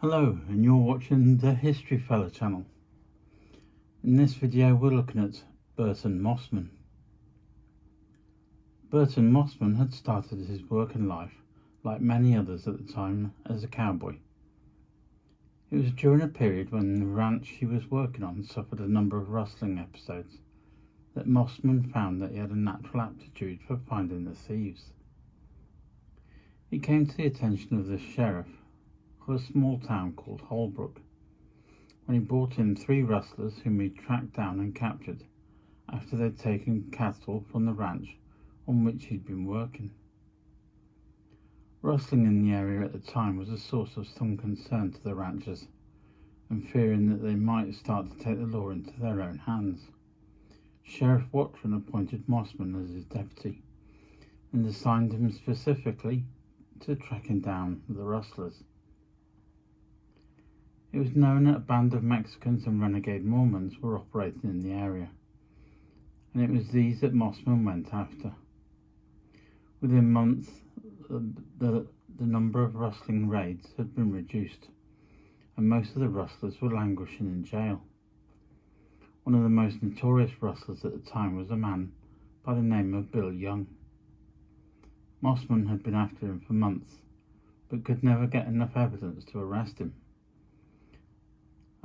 Hello, and you're watching the History Fella channel. In this video we're looking at Burton Mossman. Burton Mossman had started his working life, like many others at the time, as a cowboy. It was during a period when the ranch he was working on suffered a number of rustling episodes that Mossman found that he had a natural aptitude for finding the thieves. He came to the attention of the sheriff of a small town called Holbrook when he brought in 3 rustlers whom he tracked down and captured after they'd taken cattle from the ranch on which he'd been working. Rustling in the area at the time was a source of some concern to the ranchers, and fearing that they might start to take the law into their own hands, Sheriff Watson appointed Mossman as his deputy and assigned him specifically to tracking down the rustlers. It was known that a band of Mexicans and renegade Mormons were operating in the area, and it was these that Mossman went after. Within months, the number of rustling raids had been reduced, and most of the rustlers were languishing in jail. One of the most notorious rustlers at the time was a man by the name of Bill Young. Mossman had been after him for months, but could never get enough evidence to arrest him.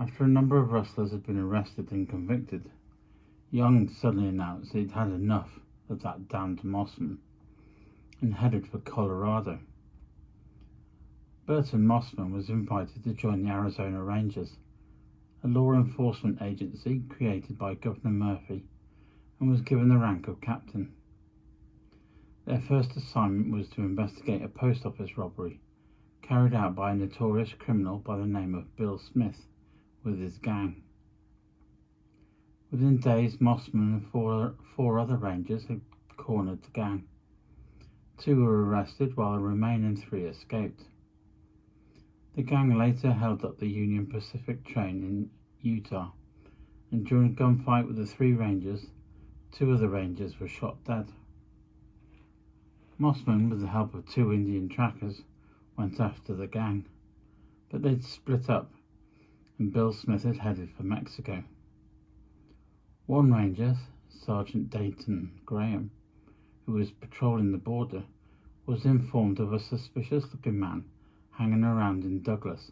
After a number of rustlers had been arrested and convicted, Young suddenly announced he'd had enough of that damned Mossman and headed for Colorado. Burton Mossman was invited to join the Arizona Rangers, a law enforcement agency created by Governor Murphy, and was given the rank of captain. Their first assignment was to investigate a post office robbery carried out by a notorious criminal by the name of Bill Smith with his gang. Within days, Mossman and four other rangers had cornered the gang. 2 were arrested while the remaining 3 escaped. The gang later held up the Union Pacific train in Utah, and during a gunfight with the 3 rangers, 2 of the rangers were shot dead. Mossman, with the help of 2 Indian trackers, went after the gang, but they'd split up, and Bill Smith had headed for Mexico. One ranger, Sergeant Dayton Graham, who was patrolling the border, was informed of a suspicious-looking man hanging around in Douglas,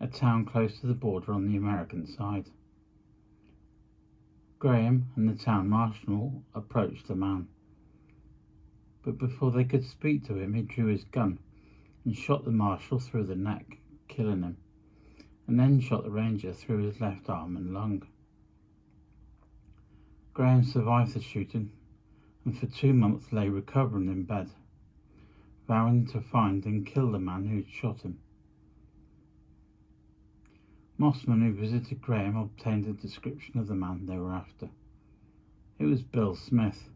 a town close to the border on the American side. Graham and the town marshal approached the man, but before they could speak to him, he drew his gun and shot the marshal through the neck, killing him, and then shot the ranger through his left arm and lung. Graham survived the shooting and for 2 months lay recovering in bed, vowing to find and kill the man who'd shot him. Mossman, who visited Graham, obtained a description of the man they were after. It was Bill Smith,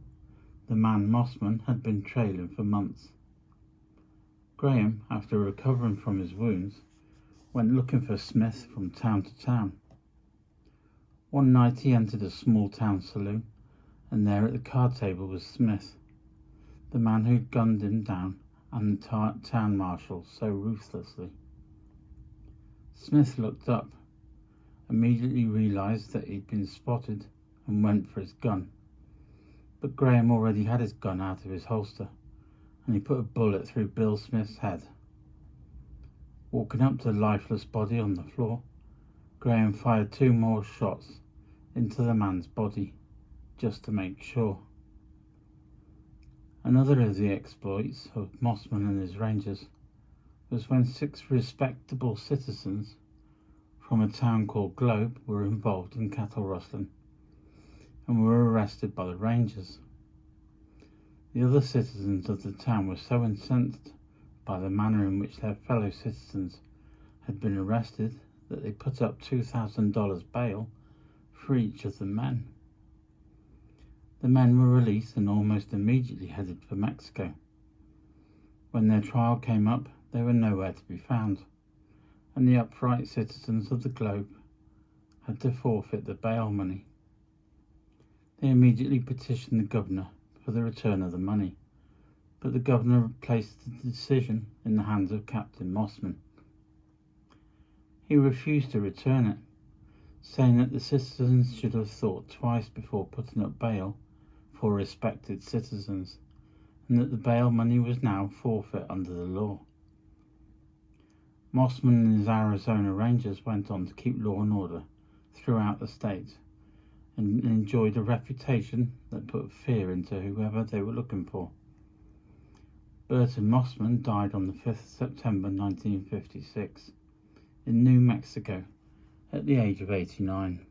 the man Mossman had been trailing for months. Graham, after recovering from his wounds, went looking for Smith from town to town. One night he entered a small town saloon, and there at the card table was Smith, the man who'd gunned him down and the town marshal so ruthlessly. Smith looked up, immediately realized that he'd been spotted, and went for his gun. But Graham already had his gun out of his holster, and he put a bullet through Bill Smith's head. Walking up to the lifeless body on the floor, Graham fired 2 more shots into the man's body, just to make sure. Another of the exploits of Mossman and his rangers was when 6 respectable citizens from a town called Globe were involved in cattle rustling and were arrested by the rangers. The other citizens of the town were so incensed by the manner in which their fellow citizens had been arrested that they put up $2,000 bail for each of the men. The men were released and almost immediately headed for Mexico. When their trial came up, they were nowhere to be found, and the upright citizens of the Globe had to forfeit the bail money. They immediately petitioned the governor for the return of the money, but the governor placed the decision in the hands of Captain Mossman. He refused to return it, saying that the citizens should have thought twice before putting up bail for respected citizens, and that the bail money was now forfeit under the law. Mossman and his Arizona Rangers went on to keep law and order throughout the state and enjoyed a reputation that put fear into whoever they were looking for. Burton Mossman died on the 5th September 1956 in New Mexico at the age of 89.